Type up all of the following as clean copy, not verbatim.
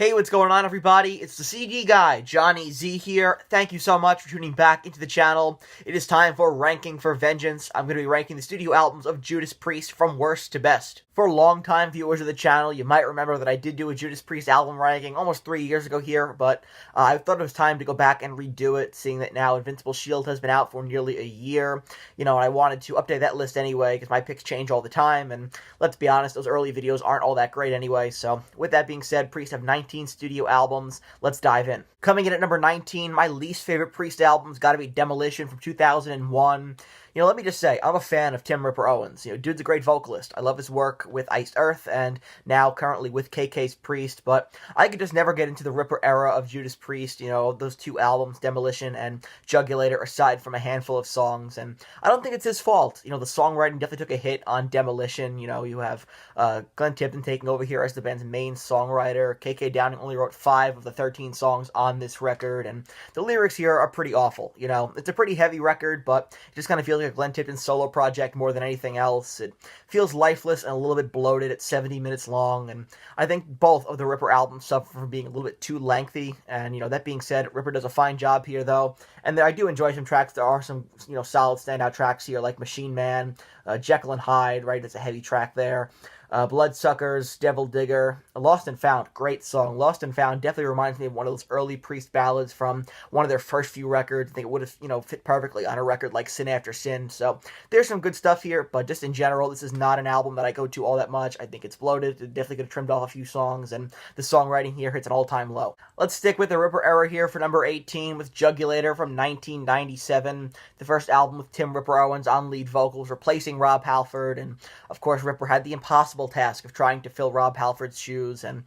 Hey, what's going on, everybody? It's the CD guy, Johnny Z here. Thank you so much for tuning back into the channel. It is time for Ranking for Vengeance. I'm going to be ranking the studio albums of Judas Priest from worst to best. For longtime viewers of the channel, you might remember that I did do a Judas Priest album ranking almost 3 years ago here, but I thought it was time to go back and redo it, seeing that now Invincible Shield has been out for nearly a year. And I wanted to update that list anyway, because my picks change all the time, and let's be honest, those early videos aren't all that great anyway. So, with that being said, Priest have 19 studio albums. Let's dive in. Coming in at number 19, my least favorite Priest album's got to be Demolition from 2001. Let me just say, I'm a fan of Tim Ripper Owens. Dude's a great vocalist. I love his work with Iced Earth and now currently with KK's Priest, but I could just never get into the Ripper era of Judas Priest, those two albums, Demolition and Jugulator, aside from a handful of songs, and I don't think it's his fault. The songwriting definitely took a hit on Demolition. You have Glenn Tipton taking over here as the band's main songwriter. KK Downing only wrote 5 of the 13 songs on this record, and the lyrics here are pretty awful. It's a pretty heavy record, but it just kind of feels like a Glenn Tipton solo project more than anything else. It feels lifeless and a little bit bloated at 70 minutes long, and I think both of the Ripper albums suffer from being a little bit too lengthy, and that being said, Ripper does a fine job here though, and I do enjoy some tracks. There are some solid standout tracks here like Machine Man, Jekyll and Hyde, right? It's a heavy track there. Bloodsuckers, Devil Digger, Lost and Found, great song. Lost and Found definitely reminds me of one of those early Priest ballads from one of their first few records. I think it would have, fit perfectly on a record like Sin After Sin. So there's some good stuff here, but just in general, this is not an album that I go to all that much. I think it's bloated. It definitely could have trimmed off a few songs, and the songwriting here hits an all-time low. Let's stick with the Ripper era here for number 18 with Jugulator from 1997, the first album with Tim Ripper Owens on lead vocals, replacing Rob Halford, and of course Ripper had the impossible task of trying to fill Rob Halford's shoes, and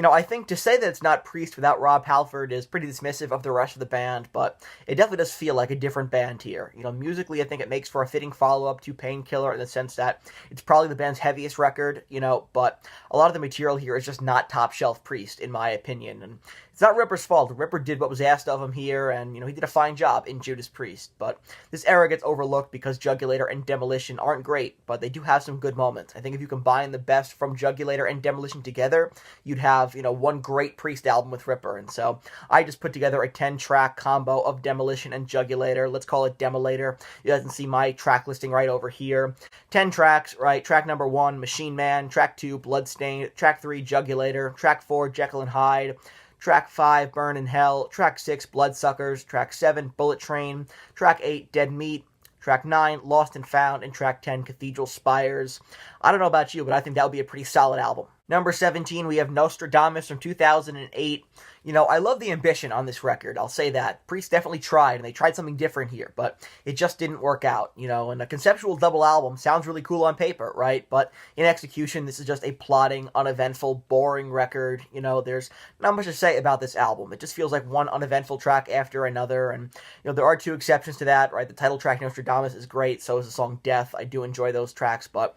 I think to say that it's not Priest without Rob Halford is pretty dismissive of the rest of the band, but it definitely does feel like a different band here. Musically, I think it makes for a fitting follow-up to Painkiller in the sense that it's probably the band's heaviest record, but a lot of the material here is just not top-shelf Priest, in my opinion, and it's not Ripper's fault. Ripper did what was asked of him here, and, he did a fine job in Judas Priest, but this era gets overlooked because Jugulator and Demolition aren't great, but they do have some good moments. I think if you combine the best from Jugulator and Demolition together, you'd have, one great Priest album with Ripper, and so I just put together a 10-track combo of Demolition and Jugulator. Let's call it Demolator. You guys can see my track listing right over here. 10 tracks, right? Track number 1, Machine Man. Track 2, Bloodstained. Track 3, Jugulator. Track 4, Jekyll and Hyde. Track 5, Burn in Hell. Track 6, Bloodsuckers. Track 7, Bullet Train. Track 8, Dead Meat. Track 9, Lost and Found. And Track 10, Cathedral Spires. I don't know about you, but I think that would be a pretty solid album. Number 17, we have Nostradamus from 2008. I love the ambition on this record, I'll say that. Priest definitely tried, and they tried something different here, but it just didn't work out, and a conceptual double album sounds really cool on paper, right? But in execution, this is just a plodding, uneventful, boring record. There's not much to say about this album. It just feels like one uneventful track after another, and, there are 2 exceptions to that, right? The title track, Nostradamus, is great, so is the song Death. I do enjoy those tracks, but,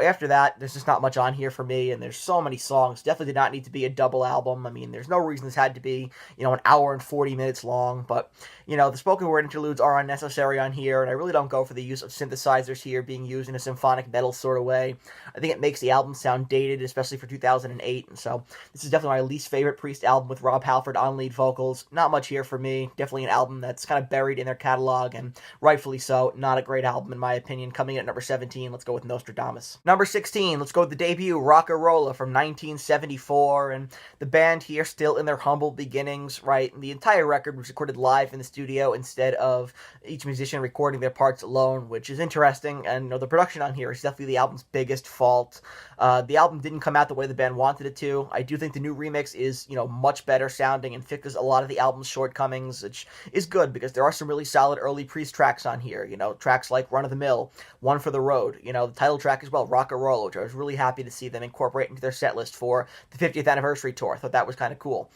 after that, there's just not much on here for me, and there's so many songs. Definitely did not need to be a double album. I mean, there's no reason this had to be, an hour and 40 minutes long, but, the spoken word interludes are unnecessary on here, and I really don't go for the use of synthesizers here being used in a symphonic metal sort of way. I think it makes the album sound dated, especially for 2008, and so this is definitely my least favorite Priest album with Rob Halford on lead vocals. Not much here for me. Definitely an album that's kind of buried in their catalog, and rightfully so. Not a great album, in my opinion. Coming in at number 17, let's go with Nostradamus. Number 16, let's go with the debut, Rocka Rolla from 1974, and the band here still in their humble beginnings, right? The entire record was recorded live in the studio instead of each musician recording their parts alone, which is interesting, and the production on here is definitely the album's biggest fault. The album didn't come out the way the band wanted it to. I do think the new remix is, much better sounding and fixes a lot of the album's shortcomings, which is good because there are some really solid early Priest tracks on here, tracks like Run of the Mill, One for the Road, the title track as well, Rocka Rolla, which I was really happy to see them incorporate into their set list for the 50th anniversary tour. I thought that was kind of cool.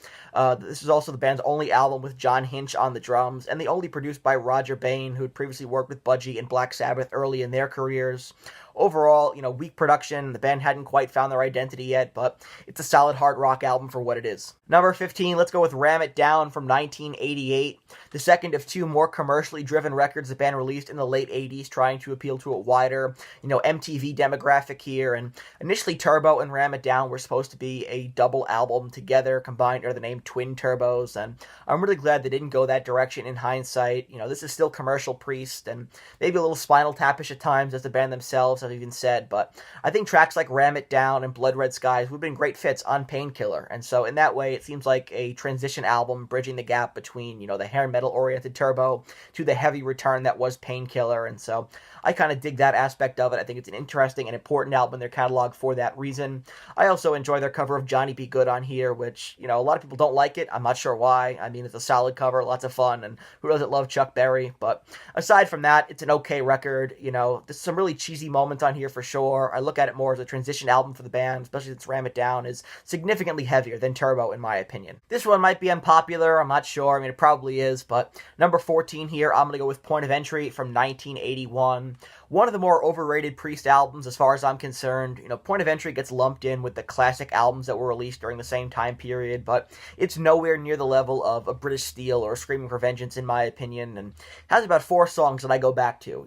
This is also the band's only album with John Hinch on the drums, and the only produced by Roger Bain, who had previously worked with Budgie and Black Sabbath early in their careers. overall, weak production. The band hadn't quite found their identity yet, but it's a solid hard rock album for what it is. Number 15, let's go with Ram It Down from 1988, the second of two more commercially driven records the band released in the late 80s, trying to appeal to a wider, MTV demographic here. And initially, Turbo and Ram It Down were supposed to be a double album together, combined under the name Twin Turbos, and I'm really glad they didn't go that direction in hindsight. This is still commercial Priest, and maybe a little Spinal Tap-ish at times, as the band themselves have even said, but I think tracks like Ram It Down and Blood Red Skies would have been great fits on Painkiller, and so in that way, it seems like a transition album bridging the gap between, the hair metal-oriented Turbo to the heavy return that was Painkiller, and so I kind of dig that aspect of it. I think it's an interesting and important album in their catalog for that reason. I also enjoy their cover of Johnny Be Good on here, which, a lot of people don't like it. I'm not sure why. I mean, it's a solid cover, lots of fun, and who doesn't love Chuck Berry? But aside from that, it's an okay record. There's some really cheesy moments on here for sure. I look at it more as a transition album for the band, especially since Ram It Down is significantly heavier than Turbo, in my opinion. This one might be unpopular, I'm not sure. I mean, it probably is, but number 14 here, I'm going to go with Point of Entry from 1981. One of the more overrated Priest albums as far as I'm concerned. Point of Entry gets lumped in with the classic albums that were released during the same time period, but it's nowhere near the level of a British Steel or Screaming for Vengeance, in my opinion, and has about 4 songs that I go back to.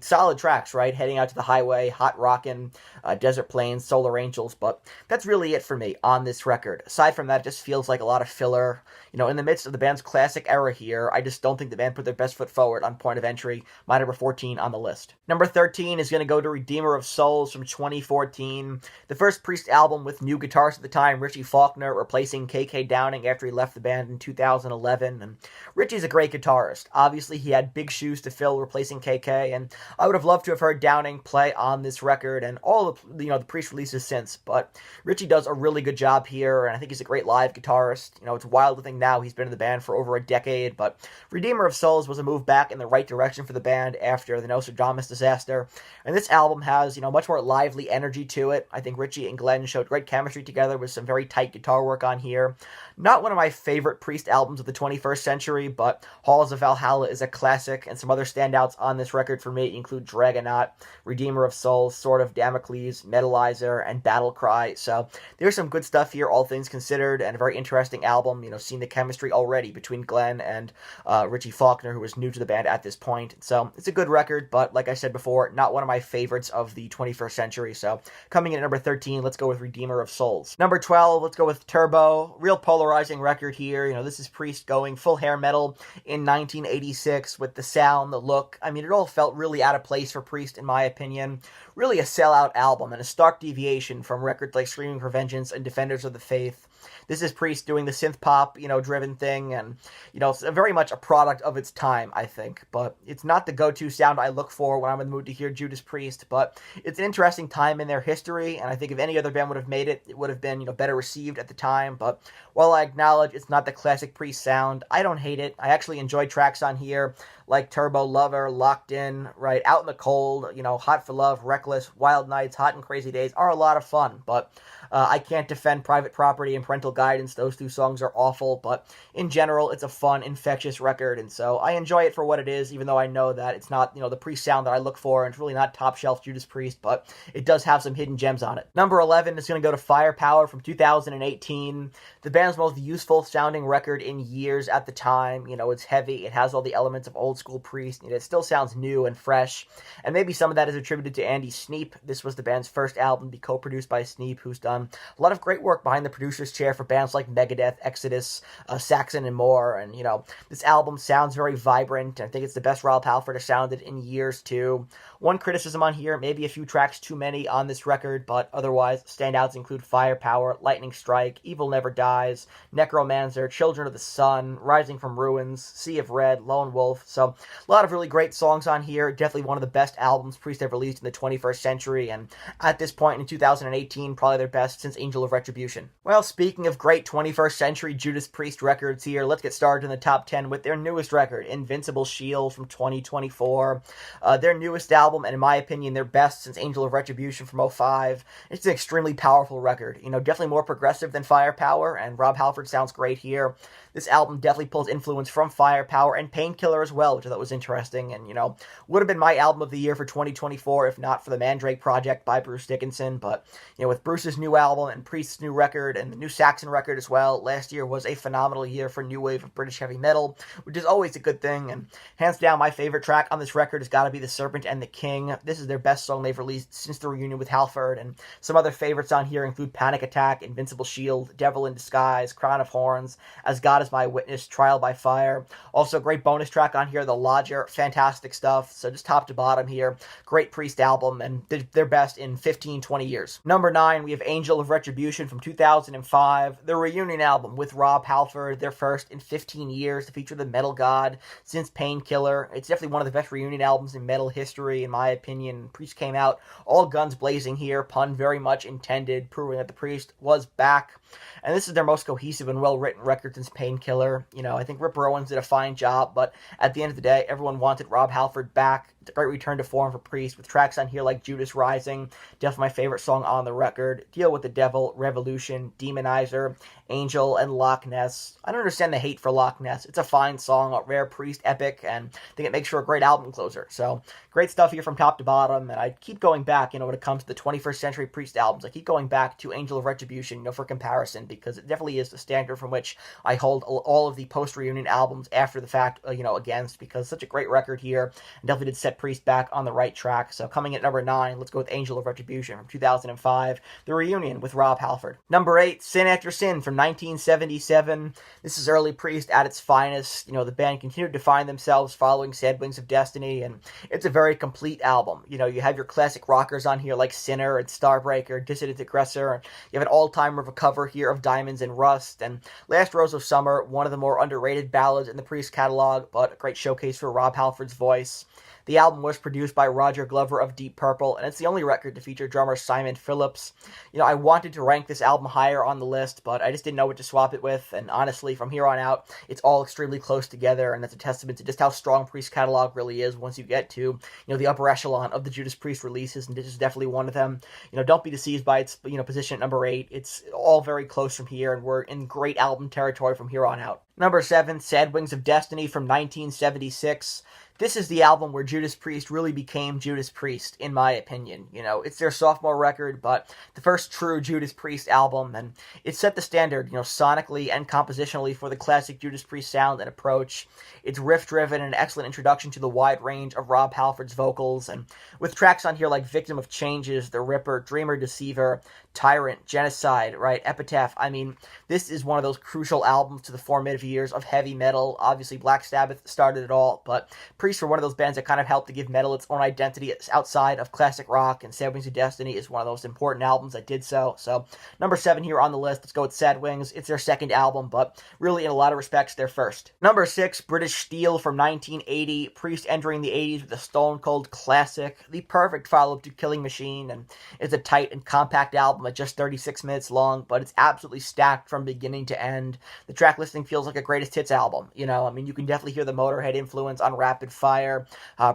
Solid tracks, right? Heading Out to the Highway, Hot Rockin', Desert Plains, Solar Angels, but that's really it for me on this record. Aside from that, it just feels like a lot of filler. In the midst of the band's classic era here, I just don't think the band put their best foot forward on Point of Entry, my number 14 on the list. Number 13 is going to go to Redeemer of Souls from 2014, the first Priest album with new guitarist at the time, Ritchie Faulkner, replacing KK Downing after he left the band in 2011. And Ritchie's a great guitarist. Obviously, he had big shoes to fill replacing KK, and I would have loved to have heard Downing play on this record and all of the Priest releases since, but Ritchie does a really good job here, and I think he's a great live guitarist. It's wild to think now he's been in the band for over a decade, but Redeemer of Souls was a move back in the right direction for the band after the Nostradamus disaster, and this album has, much more lively energy to it. I think Ritchie and Glenn showed great chemistry together with some very tight guitar work on here. Not one of my favorite Priest albums of the 21st century, but Halls of Valhalla is a classic, and some other standouts on this record for me include Dragonaut, Redeemer of Souls, Sword of Damocles, Metalizer, and Battle Cry. So there's some good stuff here, all things considered, and a very interesting album. Seeing the chemistry already between Glenn and Ritchie Faulkner, who was new to the band at this point. So it's a good record, but like I said before, not one of my favorites of the 21st century. So coming in at number 13, let's go with Redeemer of Souls. Number 12, let's go with Turbo. Real polarizing record here. This is Priest going full hair metal in 1986 with the sound, the look. I mean, it all felt really out of place for Priest, in my opinion. Really a sellout album and a stark deviation from records like Screaming for Vengeance and Defenders of the Faith. This is Priest doing the synth pop, driven thing, and, it's very much a product of its time, I think. But it's not the go-to sound I look for when I'm in the mood to hear Judas Priest, but it's an interesting time in their history, and I think if any other band would have made it, it would have been, better received at the time. But while I acknowledge it's not the classic Priest sound, I don't hate it. I actually enjoy tracks on here like Turbo Lover, Locked In, right, Out in the Cold, Hot for Love, Reckless, Wild Nights, Hot and Crazy Days are a lot of fun, but I can't defend Private Property and Parental Guidance. Those 2 songs are awful, but in general, it's a fun, infectious record, and so I enjoy it for what it is, even though I know that it's not, the Priest sound that I look for, and it's really not top-shelf Judas Priest, but it does have some hidden gems on it. Number 11 is going to go to Firepower from 2018, the band's most useful-sounding record in years at the time. It's heavy, it has all the elements of old-school Priest, and it still sounds new and fresh, and maybe some of that is attributed to Andy Sneap. This was the band's first album to be co-produced by Sneap, who's done a lot of great work behind the producer's chair for bands like Megadeth, Exodus, Saxon, and more. And, this album sounds very vibrant. I think it's the best Rob Halford has sounded in years, too. One criticism on here, maybe a few tracks too many on this record, but otherwise, standouts include Firepower, Lightning Strike, Evil Never Dies, Necromancer, Children of the Sun, Rising from Ruins, Sea of Red, Lone Wolf. So, a lot of really great songs on here. Definitely one of the best albums Priest have released in the 21st century, and at this point in 2018, probably their best since Angel of Retribution. Well, speaking Speaking of great 21st century Judas Priest records here, let's get started in the top 10 with their newest record, Invincible Shield from 2024. Their newest album, and in my opinion, their best since Angel of Retribution from '05. It's an extremely powerful record. Definitely more progressive than Firepower, and Rob Halford sounds great here. This album definitely pulls influence from Firepower and Painkiller as well, which I thought was interesting, and, would have been my album of the year for 2024 if not for the Mandrake Project by Bruce Dickinson. But, with Bruce's new album and Priest's new record and the new Saxon record as well, last year was a phenomenal year for new wave of British heavy metal, which is always a good thing. And hands down, my favorite track on this record has got to be The Serpent and the King. This is their best song they've released since the reunion with Halford, and some other favorites on here include Panic Attack, Invincible Shield, Devil in Disguise, Crown of Horns, As God Is My Witness, Trial by Fire. Also, great bonus track on here, The Lodger. Fantastic stuff. So just top to bottom here, great Priest album, and their best in 15-20 years. Number 9, we have Angel of Retribution from 2005, their reunion album with Rob Halford, their first in 15 years to feature the metal god since Painkiller. It's definitely one of the best reunion albums in metal history, in my opinion. Priest came out all guns blazing here, pun very much intended, proving that the Priest was back. And this is their most cohesive and well-written record since Painkiller. I think Rip Owens did a fine job, but at the end of the day, everyone wanted Rob Halford back. It's a great return to form for Priest, with tracks on here like Judas Rising, definitely my favorite song on the record, Deal with the Devil, Revolution, Demonizer, Angel, and Loch Ness. I don't understand the hate for Loch Ness. It's a fine song, a rare Priest epic, and I think it makes for a great album closer. So, great stuff here from top to bottom, and I keep going back, when it comes to the 21st century Priest albums, I keep going back to Angel of Retribution, for comparison, because it definitely is the standard from which I hold all of the post-reunion albums after the fact, against, because it's such a great record here, and definitely did set Priest back on the right track. So coming at number 9, let's go with Angel of Retribution from 2005, the reunion with Rob Halford. Number 8, Sin After Sin from 1977. This is early Priest at its finest. The band continued to find themselves following Sad Wings of Destiny, and it's a very complete album. You have your classic rockers on here like Sinner and Starbreaker, Dissident Aggressor, and you have an all-time cover here of Diamonds and Rust, and Last Rose of Summer, one of the more underrated ballads in the Priest catalog, but a great showcase for Rob Halford's voice. The album was produced by Roger Glover of Deep Purple, and it's the only record to feature drummer Simon Phillips. I wanted to rank this album higher on the list, but I just didn't know what to swap it with, and honestly, from here on out, it's all extremely close together, and that's a testament to just how strong Priest catalog really is once you get to, the upper echelon of the Judas Priest releases, and this is definitely one of them. Don't be deceived by its, position at number 8. It's all very close from here, and we're in great album territory from here on out. Number 7, Sad Wings of Destiny from 1976. This is the album where Judas Priest really became Judas Priest, in my opinion. It's their sophomore record, but the first true Judas Priest album, and it set the standard, sonically and compositionally for the classic Judas Priest sound and approach. It's riff-driven and an excellent introduction to the wide range of Rob Halford's vocals, and with tracks on here like Victim of Changes, The Ripper, Dreamer Deceiver, Tyrant, Genocide, right, Epitaph. This is one of those crucial albums to the formative years of heavy metal. Obviously, Black Sabbath started it all, but Priest were one of those bands that kind of helped to give metal its own identity outside of classic rock, and Sad Wings of Destiny is one of those important albums that did so. So, number 7 here on the list, let's go with Sad Wings. It's their second album, but really, in a lot of respects, their first. Number 6, British Steel from 1980. Priest entering the 80s with a stone cold classic, the perfect follow-up to Killing Machine, and it's a tight and compact album at just 36 minutes long, but it's absolutely stacked from beginning to end. The track listing feels like a greatest hits album. You can definitely hear the Motorhead influence on Rapid Fire.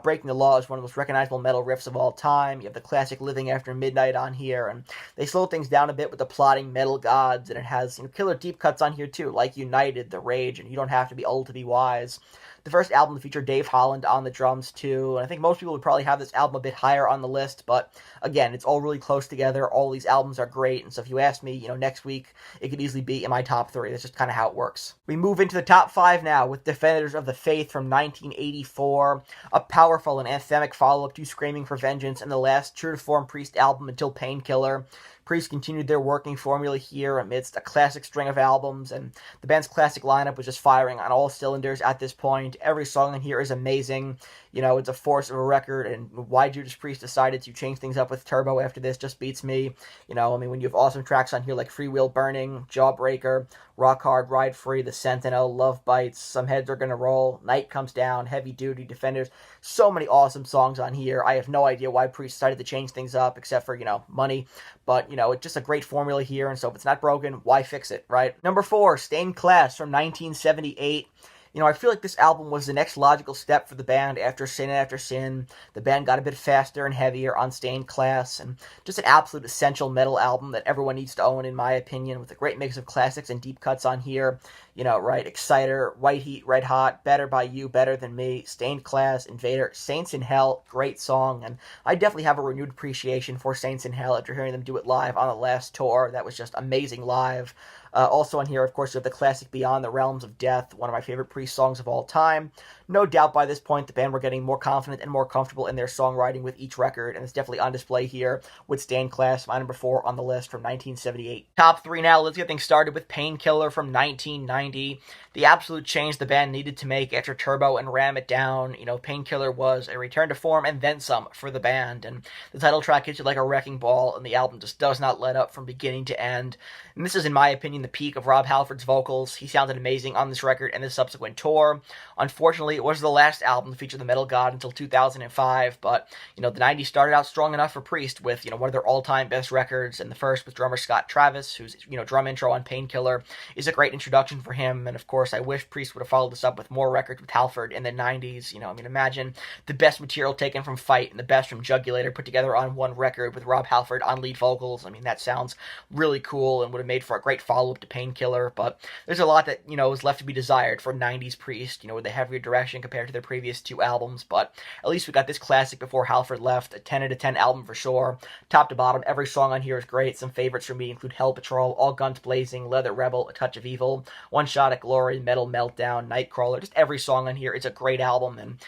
Breaking the Law is one of the most recognizable metal riffs of all time. You have the classic Living After Midnight on here, and they slow things down a bit with the plotting metal gods, and it has killer deep cuts on here too, like United, The Rage, and You Don't Have to Be Old to Be Wise. The first album to feature Dave Holland on the drums too, and I think most people would probably have this album a bit higher on the list, but again, it's all really close together. All these albums are great, and so if you ask me, next week, it could easily be in my top 3. That's just kind of how it works. We move into the top 5 now with Defenders of the Faith from 1984, a powerful and anthemic follow-up to Screaming for Vengeance and the last true-to-form Priest album until Painkiller. Priest continued their working formula here amidst a classic string of albums, and the band's classic lineup was just firing on all cylinders at this point. Every song in here is amazing. It's a force of a record, and why Judas Priest decided to change things up with Turbo after this just beats me. When you have awesome tracks on here like Free Wheel Burning, Jawbreaker, Rock Hard, Ride Free, The Sentinel, Love Bites, Some Heads Are Gonna Roll, Night Comes Down, Heavy Duty, Defenders. So many awesome songs on here. I have no idea why Priest decided to change things up, except for, money. But, it's just a great formula here, and so if it's not broken, why fix it, right? Number 4, Stained Class from 1978. I feel like this album was the next logical step for the band after Sin After Sin. The band got a bit faster and heavier on Stained Class, and just an absolute essential metal album that everyone needs to own, in my opinion, with a great mix of classics and deep cuts on here. Right? Exciter, White Heat, Red Hot, Better By You, Better Than Me, Stained Class, Invader, Saints in Hell, great song, and I definitely have a renewed appreciation for Saints in Hell after hearing them do it live on the last tour. That was just amazing live. Also on here, of course, you have the classic Beyond the Realms of Death, one of my favorite Priest songs of all time. No doubt by this point, the band were getting more confident and more comfortable in their songwriting with each record, and it's definitely on display here with Stained Class, my number 4 on the list from 1978. Top 3 now, let's get things started with Painkiller from 1990. The absolute change the band needed to make after Turbo and Ram It Down. Painkiller was a return to form and then some for the band, and the title track hits you like a wrecking ball, and the album just does not let up from beginning to end. And this is, in my opinion, the peak of Rob Halford's vocals. He sounded amazing on this record and the subsequent tour. Unfortunately, it was the last album to feature the Metal God until 2005, but, the 90s started out strong enough for Priest with, one of their all-time best records, and the first with drummer Scott Travis, whose, drum intro on Painkiller is a great introduction for him, and of course, I wish Priest would have followed this up with more records with Halford in the 90s. Imagine the best material taken from Fight and the best from Jugulator put together on one record with Rob Halford on lead vocals. That sounds really cool and would have made for a great follow-up to Painkiller, but there's a lot that, is left to be desired for 90s Priest, with the heavier direction compared to their previous 2 albums, but at least we got this classic before Halford left, a 10 out of 10 album for sure. Top to bottom, every song on here is great. Some favorites for me include Hell Patrol, All Guns Blazing, Leather Rebel, A Touch of Evil, One Shot at Glory, Metal Meltdown, Nightcrawler. Just every song on here is a great album, and,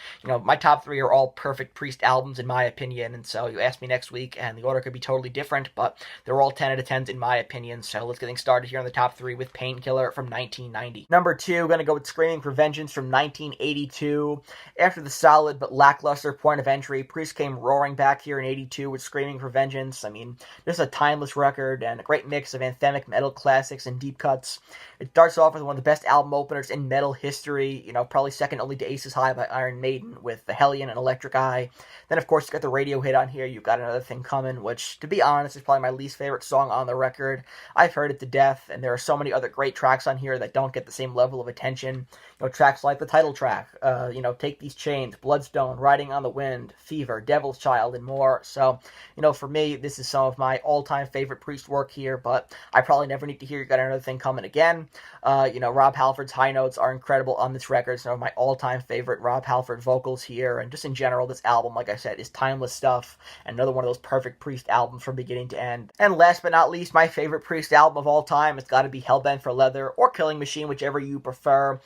my top 3 are all perfect Priest albums in my opinion, and so you ask me next week, and the order could be totally different, but they're all 10 out of 10s in my opinion, so let's get things started here on the top 3 with Painkiller from 1990. Number 2, going to go with Screaming for Vengeance from 1982. After the solid but lackluster Point of Entry, Priest came roaring back here in 82 with Screaming for Vengeance. Just a timeless record and a great mix of anthemic metal classics and deep cuts. It starts off with one of the best album openers in metal history, probably second only to Aces High by Iron Maiden with The Hellion and Electric Eye. Then, of course, you got the radio hit on here, You've Got Another Thing Coming, which, to be honest, is probably my least favorite song on the record. I've heard it to death, and there are so many other great tracks on here that don't get the same level of attention. Tracks like the title track, Take These Chains, Bloodstone, Riding on the Wind, Fever, Devil's Child, and more. So, for me, this is some of my all-time favorite Priest work here, but I probably never need to hear You Got Another Thing Coming again. Rob Halford's high notes are incredible on this record. Some of my all-time favorite Rob Halford vocals here, and just in general, this album, like I said, is timeless stuff, and another one of those perfect Priest albums from beginning to end. And last but not least, my favorite Priest album of all time has got to be Hellbent for Leather, or Killing Machine, whichever you prefer.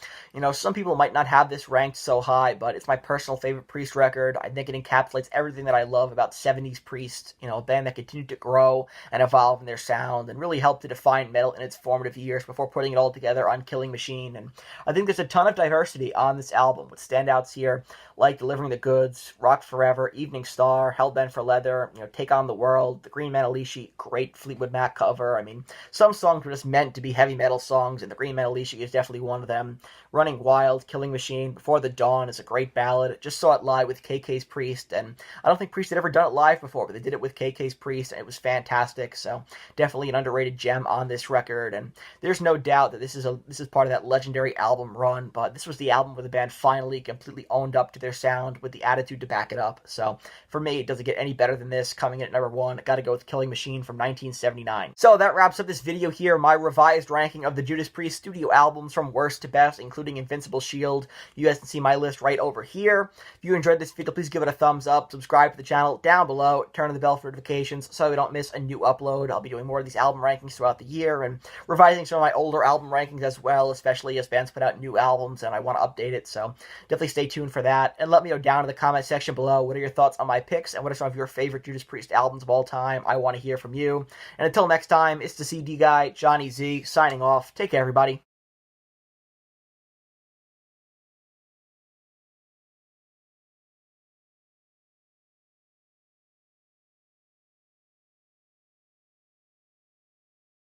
Some people might not have this ranked so high, but it's my personal favorite Priest record. I think it encapsulates everything that I love about 70s Priest, a band that continued to grow and evolve in their sound, and really helped to define metal in its formative years before putting it all together on Killing Machine. And I think there's a ton of diversity on this album, with standouts here like Delivering the Goods, Rock Forever, Evening Star, Hellbent for Leather, Take on the World, The Green Manalishi, great Fleetwood Mac cover. Some songs were just meant to be heavy metal songs, and The Green Manalishi is definitely one of them. Running Wild, Killing Machine, Before the Dawn is a great ballad. Just saw it live with KK's Priest, and I don't think Priest had ever done it live before, but they did it with KK's Priest, and it was fantastic. So definitely an underrated gem on this record, and there's no doubt that this is part of that legendary album run, but this was the album where the band finally completely owned up to their sound with the attitude to back it up. So for me, it doesn't get any better than this. Coming in at number 1, got to go with Killing Machine from 1979. So that wraps up this video here, my revised ranking of the Judas Priest studio albums from worst to best, including Invincible Shield. You guys can see my list right over here. If you enjoyed this video, please give it a thumbs up, subscribe to the channel down below, turn on the bell for notifications so you don't miss a new upload. I'll be doing more of these album rankings throughout the year and revising some of my older album rankings as well, especially as bands put out new albums and I want to update it, so definitely stay tuned for that. And let me know down in the comment section below what are your thoughts on my picks and what are some of your favorite Judas Priest albums of all time. I want to hear from you. And until next time, it's the CD guy, Johnny Z, signing off. Take care, everybody.